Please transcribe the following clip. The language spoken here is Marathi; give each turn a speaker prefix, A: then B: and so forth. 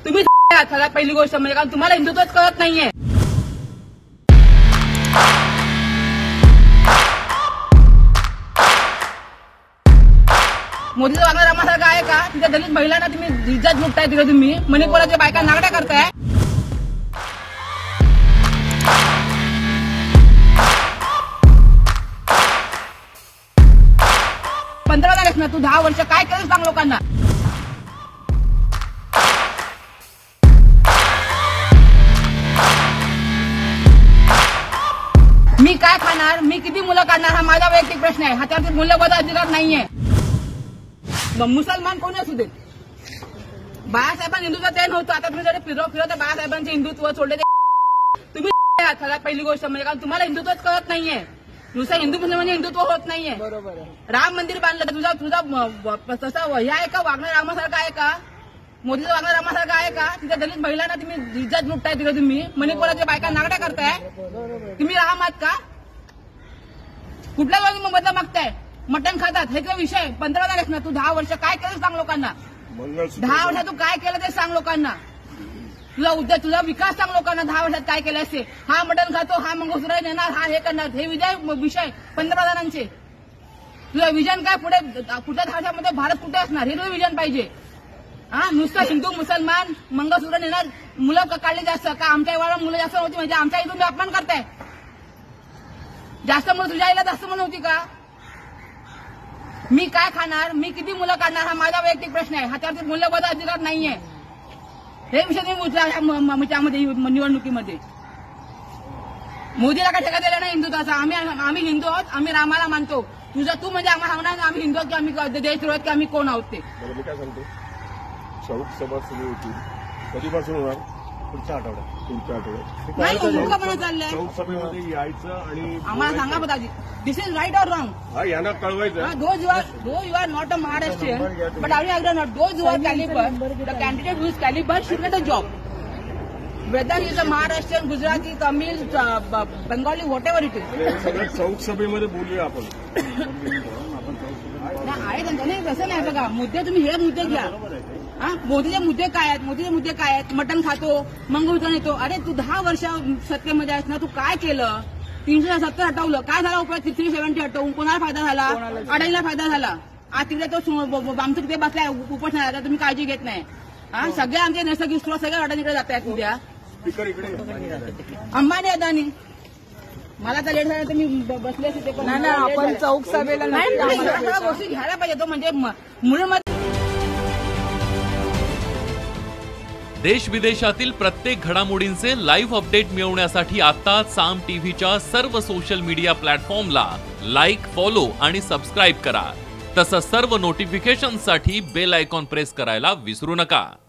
A: तुम्ही सगळ्यात पहिली गोष्ट म्हणजे कारण तुम्हाला हिंदुत्वच कळत नाहीये. मोदीचं वागणं रामासारखं आहे का? तिथे दलित महिलांना तुम्ही इज्जत लुटताय, तिथे तुम्ही मणिपुराच्या बायका नागड्या करताय. पंधरा झालेस ना तू, 10 वर्ष काय केलं सांग लोकांना. मी काय खाणार, मी किती मुलं काढणार हा माझा वैयक्तिक प्रश्न आहे. हातावरती मूल्यबोध अधिकार नाहीये. मुसलमान कोणी असू दे, बाळासाहेबांनी हिंदुत्व ते नव्हतं. आता तुम्ही जरी फिरवता बाळासाहेबांचे हिंदुत्व सोडले, तुम्ही सगळ्यात पहिली गोष्ट म्हणजे कारण तुम्हाला हिंदुत्वच कळत नाहीये. नुसतं हिंदू मुसलमान हिंदुत्व होत नाहीये. बरोबर. राम मंदिर बांधलं, तुझा तसा हे आहे का? वागणं रामासारखं आहे का? मोदीचं वागणं रामासारखं आहे का? तिथे दलित महिलांना तुम्ही इज्जत लुटताय, तिथे तुम्ही मणिपुराच्या बायका नागड्या करताय. तुम्ही राम आहात का? कुठल्या जागी बदला मागताय? मटण खातात हे तो विषय. 15 झालेस ना तू, 10 वर्ष काय केलं सांग लोकांना. 10 वर्षात तू काय केलं ते सांग लोकांना. तुझा विकास सांग लोकांना. 10 वर्षात काय केलं असते. हा मटण खातो, हा मंगळसूत्र नेणार, हा हे करणार, हे विषय पंतप्रधानांचे. तुझं विजन काय? पुढच्या 10 वर्षामध्ये भारत कुठे असणार हे तुझं विजन पाहिजे. हा नुसतं हिंदू मुसलमान मंगळसूत्र नेणार, मुलं काढले जास्त का? आमच्या एवढ्या मुलं जास्त नव्हती म्हणजे आमच्या इथून अपमान करताय. जास्त मुलं तुझ्या आईला जास्त मुलं होती का? मी काय खाणार, मी किती मुलं काढणार हा माझा वैयक्तिक प्रश्न आहे. हातावरती मूल्यबोध अधिकार नाहीये. हे विषय तुम्ही त्यामध्ये निवडणुकीमध्ये मोदीला काय ठेका दिला नाही हिंदुत्वाचा. आम्ही हिंदू आहोत, आम्ही रामाला मानतो. तू म्हणजे आम्हाला सांगणार आम्ही हिंदू आहोत की आम्ही देशद्रोह की आम्ही कोण आहोत ते.
B: मी काय सांगतो, चौक सभा सुरू होती कधीपासून होणार? पुढच्या आठवड्यात.
A: नाही चाललंय.
B: चौक सभेमध्ये यायचं आणि
A: आम्हाला सांगा बघा, दिस इज राईट ऑर रॉंग.
B: हा यांना कळवायचं.
A: Though you are not a Maharashtrian, but are you agree or not? Those who are caliber, the candidate who is caliber should get a job. Whether he is a Maharashtrian, Gujarati, Tamil, Bengali, whatever it is.
B: सगळं चौक सभेमध्ये बोलूया आपण.
A: आहे त्यांच्याने तसं नाही बघा. मुद्दे तुम्ही हे मुद्दे घ्या. हा मोदीचे मुद्दे काय आहेत? मोदीचे मुद्दे काय आहेत? मटण खातो, मंगळसूत्र नेतो. अरे तू 10 वर्ष सत्तेमध्ये आहेस ना, तू काय केलं? 370 हटवलं, काय झाला उपयोग? 370 हटवून कोणाला फायदा झाला? अडाईला फायदा झाला. आज तिकडे तो आमचं तिथे बसलाय उपोषणाला, तुम्ही काळजी घेत नाही. हा सगळे आमचे नैसर्गिक स्त्रोत सगळे अडाणीकडे जात आहेत. उद्या अंबानी अदानी मला तर लेट झालं तर मी बसले असते.
C: आपण चौक सभेला
A: गोष्टी घ्यायला पाहिजे. तो म्हणजे मुलीमध्ये
D: देश विदेशातील प्रत्येक घडामोडींचे लाईव्ह अपडेट मिळवण्यासाठी आता साम टीव्हीच्या सर्व सोशल मीडिया प्लॅटफॉर्मला लाईक, फॉलो आणि सबस्क्राईब करा. तसंच सर्व नोटिफिकेशनसाठी बेल आयकॉन प्रेस करायला विसरू नका.